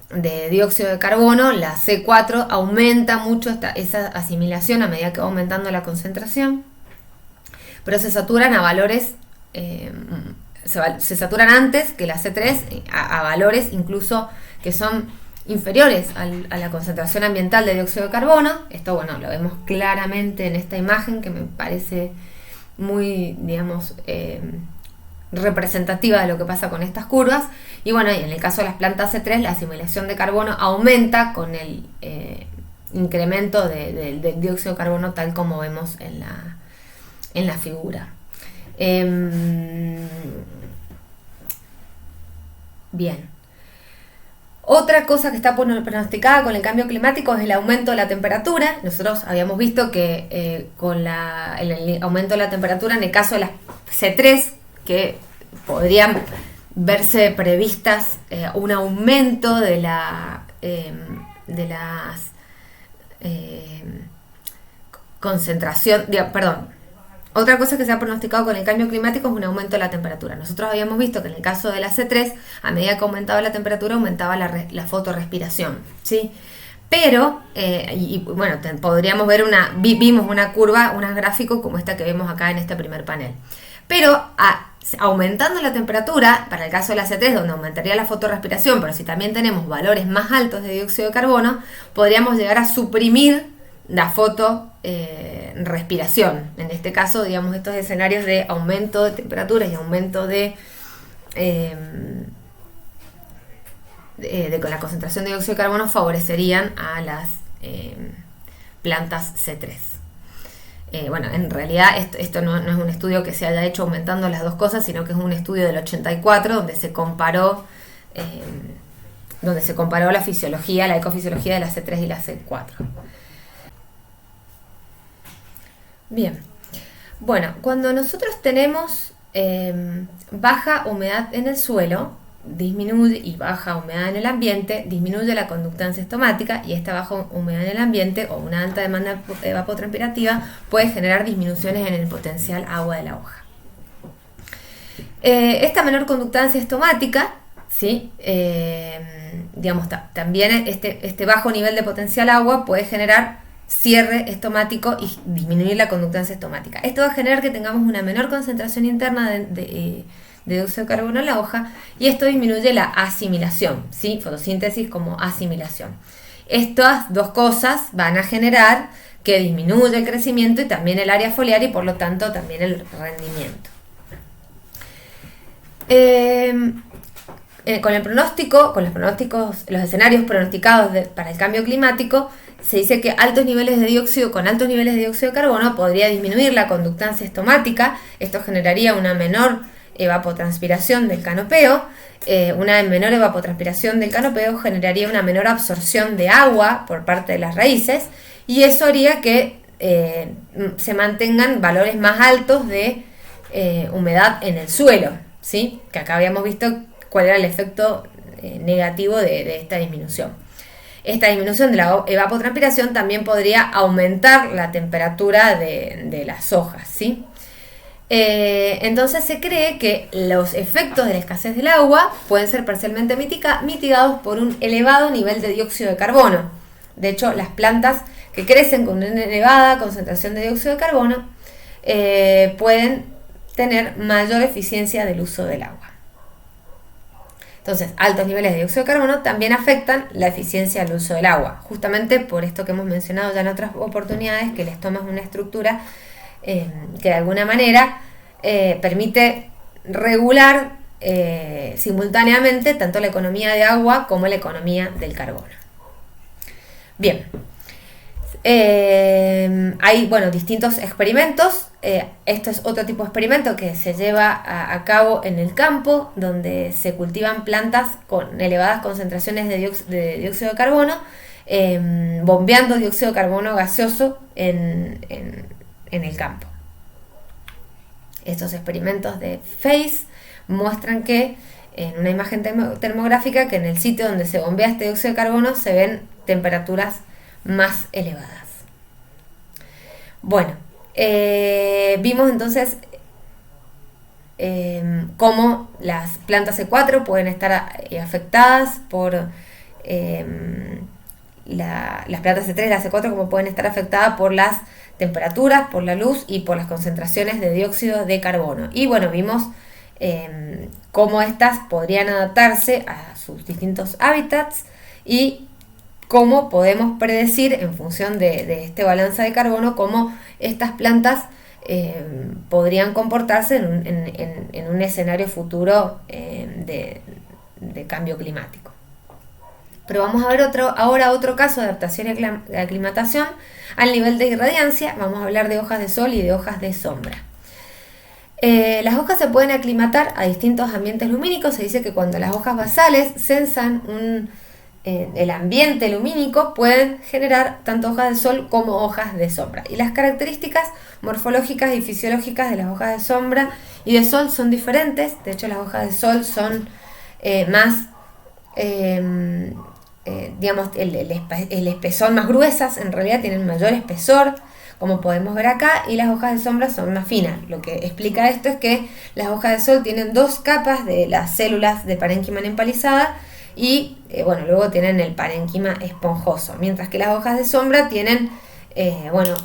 de dióxido de carbono, la C4 aumenta mucho esa asimilación a medida que va aumentando la concentración, pero se saturan a valores, se saturan antes que la C3 a valores incluso que son inferiores a la concentración ambiental de dióxido de carbono. Esto, bueno, lo vemos claramente en esta imagen que me parece muy, digamos, representativa de lo que pasa con estas curvas. Y bueno, y en el caso de las plantas C3, la asimilación de carbono aumenta con el incremento del dióxido de carbono, tal como vemos en la figura. Bien. Otra cosa que está pronosticada con el cambio climático es el aumento de la temperatura. Nosotros habíamos visto que con el aumento de la temperatura, en el caso de las C3, que podrían verse previstas un aumento de las concentración, otra cosa que se ha pronosticado con el cambio climático es un aumento de la temperatura. Nosotros habíamos visto que en el caso de la C3, a medida que aumentaba la temperatura, aumentaba la fotorrespiración, ¿sí? Pero, bueno, podríamos ver vimos una curva, un gráfico como esta que vemos acá en este primer panel. Pero aumentando la temperatura, para el caso de la C3, donde aumentaría la fotorrespiración, pero si también tenemos valores más altos de dióxido de carbono, podríamos llegar a suprimir la fotorrespiración. En este caso, digamos, estos escenarios de aumento de temperaturas y aumento de la concentración de dióxido de carbono favorecerían a las plantas C3. Bueno, en realidad esto no es un estudio que se haya hecho aumentando las dos cosas, sino que es un estudio del 84 donde se comparó la fisiología, la ecofisiología de la C3 y la C4. Bien, bueno, cuando nosotros tenemos baja humedad en el suelo, disminuye, y baja humedad en el ambiente, disminuye la conductancia estomática, y esta baja humedad en el ambiente o una alta demanda evapotranspirativa puede generar disminuciones en el potencial agua de la hoja. Esta menor conductancia estomática, ¿sí? Digamos, también este bajo nivel de potencial agua puede generar cierre estomático y disminuir la conductancia estomática. Esto va a generar que tengamos una menor concentración interna de dióxido de carbono en la hoja, y esto disminuye la asimilación, ¿sí? Fotosíntesis como asimilación. Estas dos cosas van a generar que disminuya el crecimiento y también el área foliar, y por lo tanto también el rendimiento. Con los escenarios pronosticados para el cambio climático, se dice que con altos niveles de dióxido de carbono podría disminuir la conductancia estomática. Esto generaría una menor evapotranspiración del canopeo. Una menor evapotranspiración del canopeo generaría una menor absorción de agua por parte de las raíces, y eso haría que se mantengan valores más altos de humedad en el suelo, ¿sí? Que acá habíamos visto cuál era el efecto negativo de esta disminución. Esta disminución de la evapotranspiración también podría aumentar la temperatura de las hojas, ¿sí? Entonces se cree que los efectos de la escasez del agua pueden ser parcialmente mitigados por un elevado nivel de dióxido de carbono. De hecho, las plantas que crecen con una elevada concentración de dióxido de carbono pueden tener mayor eficiencia del uso del agua. Entonces, altos niveles de dióxido de carbono también afectan la eficiencia del uso del agua, justamente por esto que hemos mencionado ya en otras oportunidades, que el estoma es una estructura que de alguna manera permite regular simultáneamente tanto la economía de agua como la economía del carbono. Bien, hay distintos experimentos. Esto es otro tipo de experimento que se lleva a cabo en el campo, donde se cultivan plantas con elevadas concentraciones de dióxido de carbono, bombeando dióxido de carbono gaseoso en el campo. Estos experimentos de FACE muestran que en una imagen termográfica, que en el sitio donde se bombea este dióxido de carbono se ven temperaturas más elevadas. Bueno, vimos entonces cómo las plantas C4 pueden estar afectadas por las plantas C3 y las C4, como pueden estar afectadas por las temperaturas, por la luz y por las concentraciones de dióxido de carbono. Y bueno, vimos cómo estas podrían adaptarse a sus distintos hábitats y cómo podemos predecir, en función de este balance de carbono, cómo estas plantas podrían comportarse en un escenario futuro de cambio climático. Pero vamos a ver ahora otro caso de adaptación y aclimatación al nivel de irradiancia. Vamos a hablar de hojas de sol y de hojas de sombra. Las hojas se pueden aclimatar a distintos ambientes lumínicos. Se dice que cuando las hojas basales sensan el ambiente lumínico, pueden generar tanto hojas de sol como hojas de sombra. Y las características morfológicas y fisiológicas de las hojas de sombra y de sol son diferentes. De hecho, las hojas de sol son más, digamos, el espesor más gruesas, en realidad tienen mayor espesor, como podemos ver acá, y las hojas de sombra son más finas. Lo que explica esto es que las hojas de sol tienen dos capas de las células de parénquima empalizada y luego tienen el parénquima esponjoso, mientras que las hojas de sombra tienen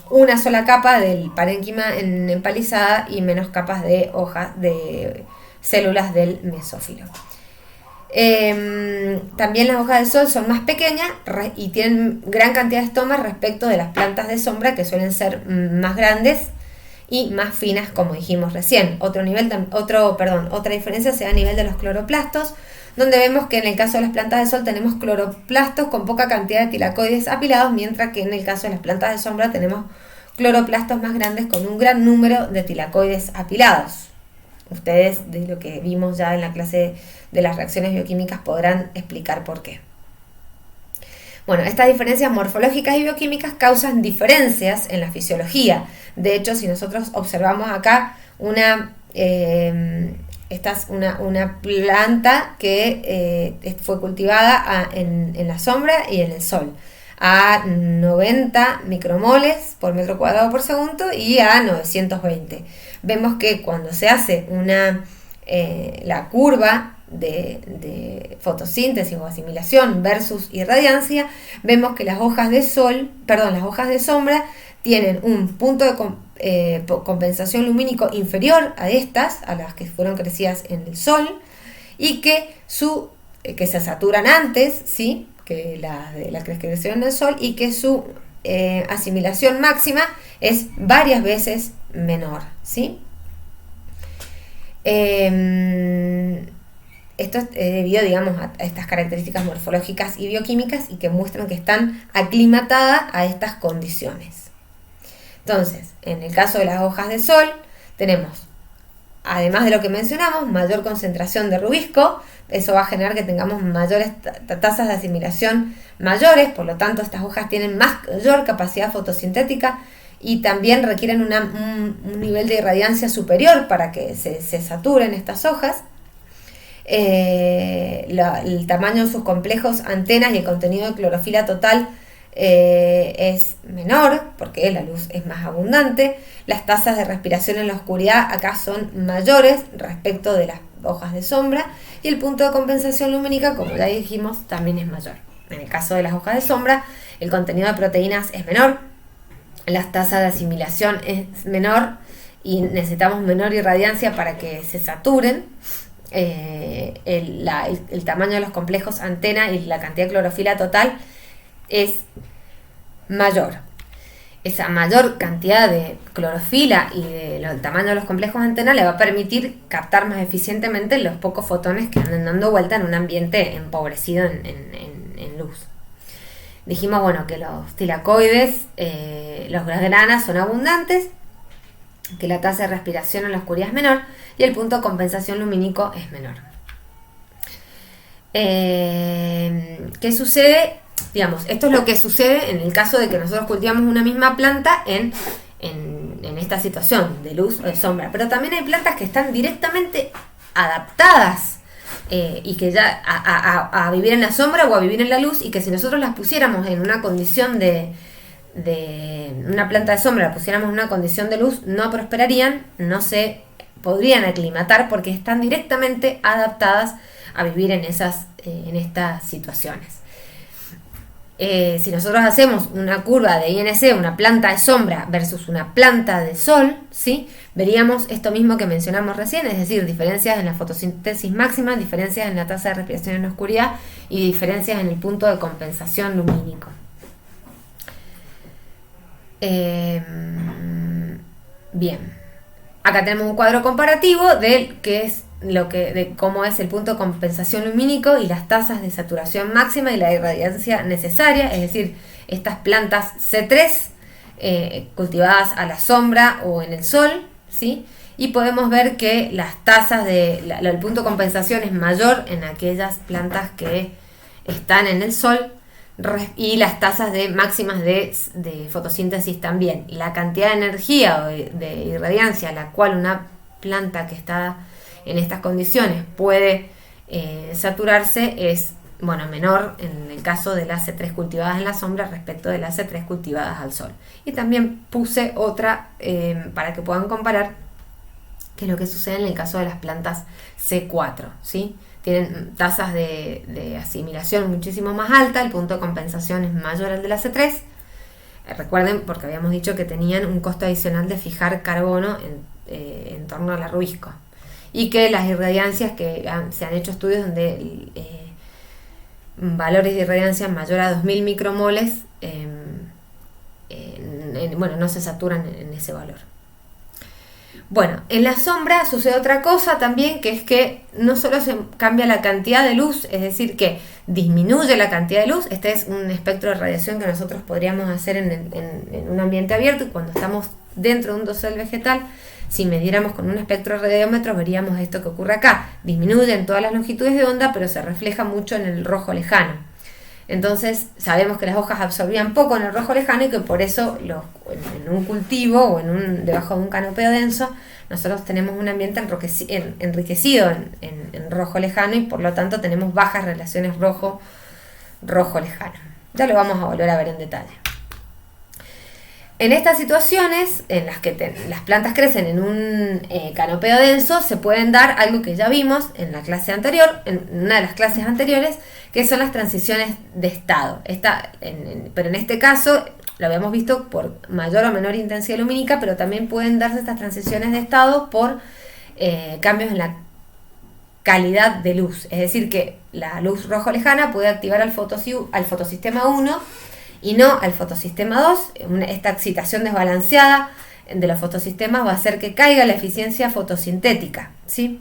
una sola capa del parénquima empalizada y menos capas de hojas de células del mesófilo. También las hojas de sol son más pequeñas y tienen gran cantidad de estomas respecto de las plantas de sombra, que suelen ser más grandes y más finas, como dijimos recién. Otra diferencia se da a nivel de los cloroplastos, donde vemos que en el caso de las plantas de sol tenemos cloroplastos con poca cantidad de tilacoides apilados, mientras que en el caso de las plantas de sombra tenemos cloroplastos más grandes con un gran número de tilacoides apilados. Ustedes, de lo que vimos ya en la clase de las reacciones bioquímicas, podrán explicar por qué. Bueno, estas diferencias morfológicas y bioquímicas causan diferencias en la fisiología. De hecho, si nosotros observamos acá esta es una planta que fue cultivada en la sombra y en el sol, a 90 micromoles por metro cuadrado por segundo y a 920. Vemos que cuando se hace la curva de fotosíntesis o asimilación versus irradiancia, vemos que las hojas de sombra tienen un punto de compensación lumínico inferior a las que fueron crecidas en el sol, y que se saturan antes, ¿sí?, que las que crecieron en el sol, y que su asimilación máxima es varias veces menor, ¿sí? Esto es debido, digamos, a estas características morfológicas y bioquímicas, y que muestran que están aclimatadas a estas condiciones. Entonces, en el caso de las hojas de sol, tenemos, además de lo que mencionamos, mayor concentración de rubisco. Eso va a generar que tengamos mayores tasas de asimilación mayores, por lo tanto estas hojas tienen mayor capacidad fotosintética y también requieren un nivel de irradiancia superior para que se saturen estas hojas. El tamaño de sus complejos antenas y el contenido de clorofila total es menor porque la luz es más abundante. Las tasas de respiración en la oscuridad acá son mayores respecto de las hojas de sombra, y el punto de compensación lumínica, como ya dijimos, también es mayor. En el caso de las hojas de sombra, el contenido de proteínas es menor, las tasas de asimilación es menor y necesitamos menor irradiancia para que se saturen. El tamaño de los complejos antena y la cantidad de clorofila total es mayor. Esa mayor cantidad de clorofila y del tamaño de los complejos antena le va a permitir captar más eficientemente los pocos fotones que andan dando vuelta en un ambiente empobrecido en luz. Dijimos, que los tilacoides, las granas son abundantes, que la tasa de respiración en la oscuridad es menor y el punto de compensación lumínico es menor. ¿Qué sucede? Digamos, esto es lo que sucede en el caso de que nosotros cultivamos una misma planta en esta situación de luz o de sombra. Pero también hay plantas que están directamente adaptadas y que ya a vivir en la sombra o a vivir en la luz, y que si nosotros las pusiéramos en una condición de una planta de sombra, la pusiéramos en una condición de luz, no prosperarían, no se podrían aclimatar porque están directamente adaptadas a vivir en estas situaciones. Si nosotros hacemos una curva de INC, una planta de sombra versus una planta de sol, ¿sí?, veríamos esto mismo que mencionamos recién, es decir, diferencias en la fotosíntesis máxima, diferencias en la tasa de respiración en la oscuridad y diferencias en el punto de compensación lumínico. Bien, acá tenemos un cuadro comparativo de cómo es el punto de compensación lumínico y las tasas de saturación máxima y la irradiancia necesaria, es decir, estas plantas C3 cultivadas a la sombra o en el sol, ¿sí? Y podemos ver que las tasas el punto de compensación es mayor en aquellas plantas que están en el sol y las tasas máximas de fotosíntesis también. La cantidad de energía o de irradiancia a la cual una planta que está en estas condiciones puede saturarse es menor en el caso de las C3 cultivadas en la sombra respecto de las C3 cultivadas al sol. Y también puse otra para que puedan comparar qué es lo que sucede en el caso de las plantas C4, ¿sí? Tienen tasas de asimilación muchísimo más alta, el punto de compensación es mayor al de la C3. Recuerden, porque habíamos dicho que tenían un costo adicional de fijar carbono en torno al arrubisco. Y que las irradiancias, se han hecho estudios donde valores de irradiancia mayor a 2000 micromoles no se saturan en ese valor. Bueno, en la sombra sucede otra cosa también, que es que no solo se cambia la cantidad de luz, es decir, que disminuye la cantidad de luz. Este es un espectro de radiación que nosotros podríamos hacer en un ambiente abierto, y cuando estamos dentro de un dosel vegetal, si midiéramos con un espectro de radiómetros, veríamos esto que ocurre acá. Disminuye en todas las longitudes de onda, pero se refleja mucho en el rojo lejano. Entonces sabemos que las hojas absorbían poco en el rojo lejano y que por eso en un cultivo o debajo de un canopeo denso nosotros tenemos un ambiente enriquecido en rojo lejano, y por lo tanto tenemos bajas relaciones rojo lejano. Ya lo vamos a volver a ver en detalle. En estas situaciones en las que las plantas crecen en un canopeo denso, se pueden dar algo que ya vimos en la clase anterior, en una de las clases anteriores, que son las transiciones de estado. Pero en este caso lo habíamos visto por mayor o menor intensidad lumínica, pero también pueden darse estas transiciones de estado por cambios en la calidad de luz. Es decir, que la luz rojo lejana puede activar al fotosistema 1 y no al fotosistema 2. Esta excitación desbalanceada de los fotosistemas va a hacer que caiga la eficiencia fotosintética, ¿sí?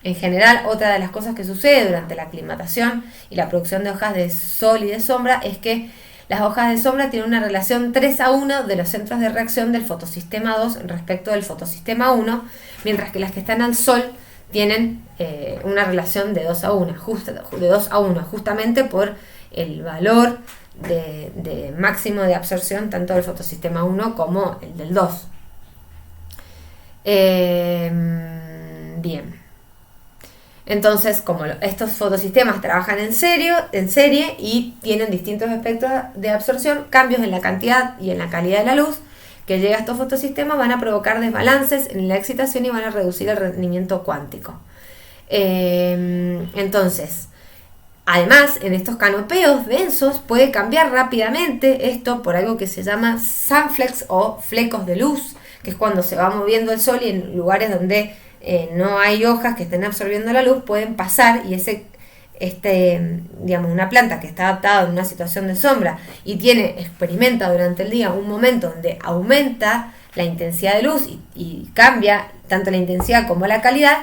En general, otra de las cosas que sucede durante la aclimatación y la producción de hojas de sol y de sombra es que las hojas de sombra tienen una relación 3:1 de los centros de reacción del fotosistema 2 respecto del fotosistema 1, mientras que las que están al sol tienen una relación de 2:1, justamente por el valor de máximo de absorción tanto del fotosistema 1 como el del 2. Bien. Entonces, como estos fotosistemas trabajan en serie y tienen distintos espectros de absorción, cambios en la cantidad y en la calidad de la luz que llega a estos fotosistemas van a provocar desbalances en la excitación y van a reducir el rendimiento cuántico. Entonces, además, en estos canopeos densos puede cambiar rápidamente esto por algo que se llama sunflex o flecos de luz, que es cuando se va moviendo el sol y en lugares donde no hay hojas que estén absorbiendo la luz pueden pasar, y una planta que está adaptada a una situación de sombra y experimenta durante el día un momento donde aumenta la intensidad de luz y cambia tanto la intensidad como la calidad,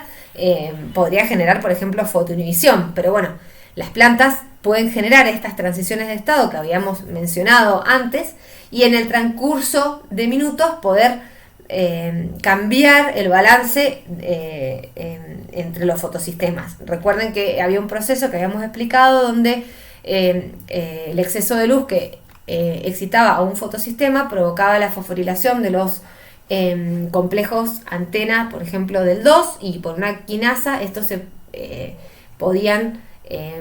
podría generar, por ejemplo, fotoinhibición. Pero bueno, las plantas pueden generar estas transiciones de estado que habíamos mencionado antes, y en el transcurso de minutos poder cambiar el balance entre los fotosistemas. Recuerden que había un proceso que habíamos explicado donde el exceso de luz que excitaba a un fotosistema provocaba la fosforilación de los complejos antena, por ejemplo, del 2, y por una quinasa estos se podían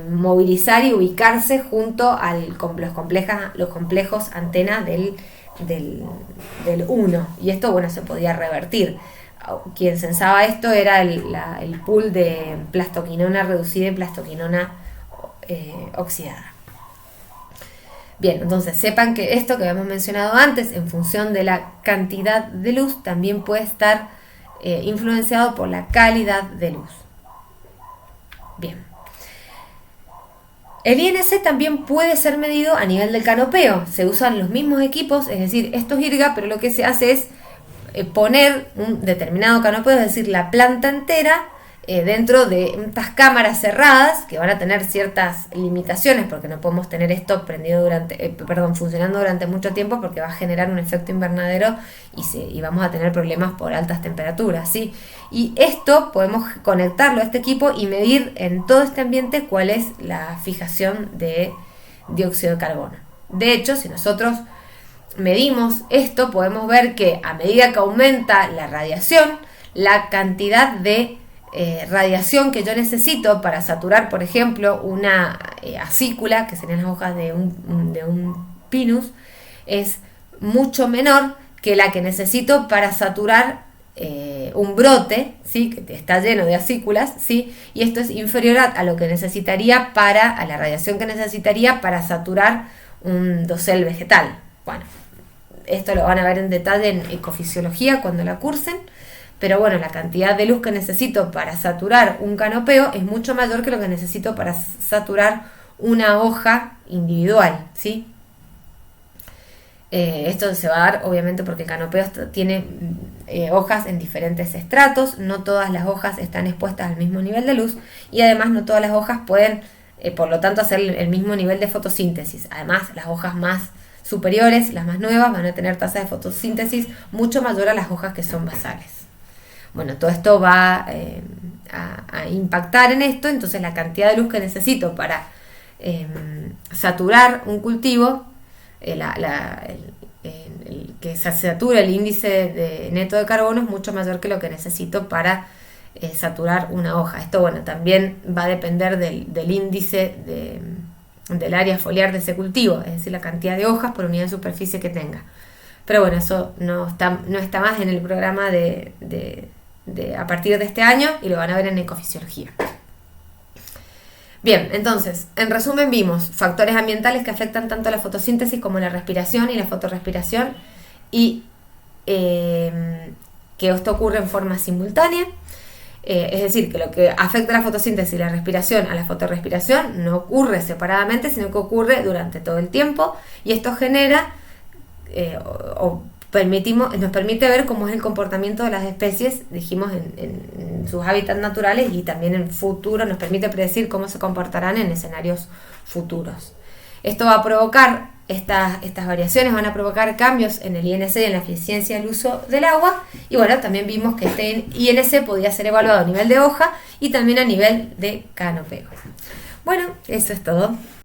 movilizar y ubicarse junto a los complejos antena del 1, y esto se podía revertir. Quien censaba esto era el pool de plastoquinona reducida y plastoquinona oxidada. Bien, entonces sepan que esto que habíamos mencionado antes, en función de la cantidad de luz, también puede estar influenciado por la calidad de luz. Bien. El INC también puede ser medido a nivel del canopeo. Se usan los mismos equipos, es decir, esto es IRGA, pero lo que se hace es poner un determinado canopeo, es decir, la planta entera, dentro de estas cámaras cerradas que van a tener ciertas limitaciones porque no podemos tener esto funcionando durante mucho tiempo porque va a generar un efecto invernadero y vamos a tener problemas por altas temperaturas, ¿sí? Y esto podemos conectarlo a este equipo y medir en todo este ambiente cuál es la fijación de dióxido de carbono. De hecho, si nosotros medimos esto, podemos ver que a medida que aumenta la radiación, la cantidad de radiación que yo necesito para saturar, por ejemplo, una acícula, que serían las hojas de un pinus, es mucho menor que la que necesito para saturar un brote, ¿sí? Que está lleno de acículas, ¿sí? Y esto es inferior a lo que necesitaría a la radiación que necesitaría para saturar un dosel vegetal. Bueno, esto lo van a ver en detalle en ecofisiología cuando la cursen. Pero bueno, la cantidad de luz que necesito para saturar un canopeo es mucho mayor que lo que necesito para saturar una hoja individual, ¿sí? Esto se va a dar obviamente porque el canopeo tiene hojas en diferentes estratos, no todas las hojas están expuestas al mismo nivel de luz y además no todas las hojas pueden, por lo tanto, hacer el mismo nivel de fotosíntesis. Además, las hojas más superiores, las más nuevas, van a tener tasa de fotosíntesis mucho mayor a las hojas que son basales. Bueno, todo esto va a impactar en esto, entonces la cantidad de luz que necesito para saturar un cultivo, que se sature el índice neto de carbono es mucho mayor que lo que necesito para saturar una hoja. Esto, bueno, también va a depender del índice del área foliar de ese cultivo, es decir, la cantidad de hojas por unidad de superficie que tenga. Pero bueno, eso no está más en el programa a partir de este año y lo van a ver en ecofisiología. Bien, entonces, en resumen vimos factores ambientales que afectan tanto la fotosíntesis como la respiración y la fotorrespiración y que esto ocurre en forma simultánea. Es decir, que lo que afecta a la fotosíntesis y la respiración a la fotorrespiración no ocurre separadamente, sino que ocurre durante todo el tiempo y esto genera nos permite ver cómo es el comportamiento de las especies, dijimos, en sus hábitats naturales y también en futuro nos permite predecir cómo se comportarán en escenarios futuros. Esto va a provocar, estas variaciones van a provocar cambios en el INC y en la eficiencia del uso del agua y bueno, también vimos que este INC podía ser evaluado a nivel de hoja y también a nivel de canopeo. Bueno, eso es todo.